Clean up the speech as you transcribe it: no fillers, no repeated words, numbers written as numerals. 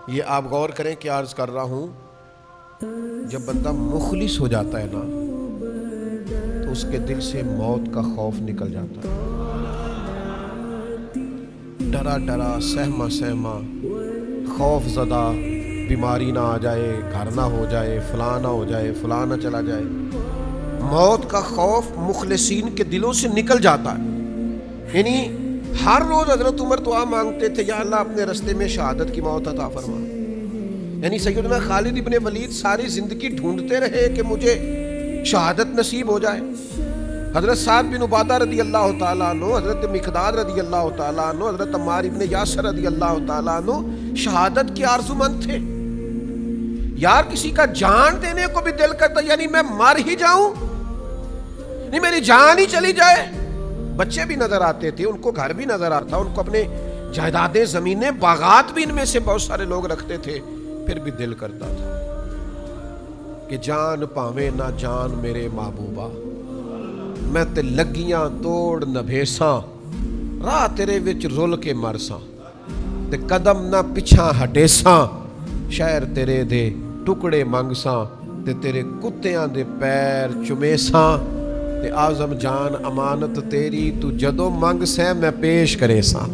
یہ آپ غور کریں کہ عرض کر رہا ہوں، جب بندہ مخلص ہو جاتا ہے نا تو اس کے دل سے موت کا خوف نکل جاتا ہے. ڈرا ڈرا، سہما سہما، خوف زدہ، بیماری نہ آ جائے، گھر نہ ہو جائے، فلاں نہ ہو جائے، فلاں نہ چلا جائے. موت کا خوف مخلصین کے دلوں سے نکل جاتا ہے. یعنی ہر روز حضرت عمر دعا مانگتے تھے، یا اللہ اپنے رستے میں شہادت کی موت عطا فرما. یعنی سیدنا خالد ابن ولید ساری زندگی ڈھونڈتے رہے کہ مجھے شہادت نصیب ہو جائے. حضرت سعد بن عبادہ رضی اللہ تعالیٰ عنہ، حضرت مقداد رضی اللہ تعالیٰ عنہ، حضرت عمار ابن یاسر رضی اللہ تعالیٰ عنہ شہادت کے آرزومند تھے. یار کسی کا جان دینے کو بھی دل کرتا، یعنی میں مر ہی جاؤں، نہیں میری جان ہی چلی جائے. بچے بھی نظر آتے تھے، ان کو گھر بھی نظر آتا، ان کو اپنے جائیدادیں، زمینیں، باغات بھی ان میں سے بہت سارے لوگ رکھتے تھے، پھر بھی دل کرتا تھا کہ جان پاویں نہ جان میرے محبوبہ، میں تے لگیاں توڑ نہ بھیساں، راہ تیرے وچ رول کے مرساں، تے قدم نہ پچھاں ہٹیساں، شہر تیرے دے ٹکڑے منگساں، تے تیرے کتیاں دے پیر چمیساں، تے اعظم جان امانت تیری تو جدو منگ سیں میں پیش کرے ساں.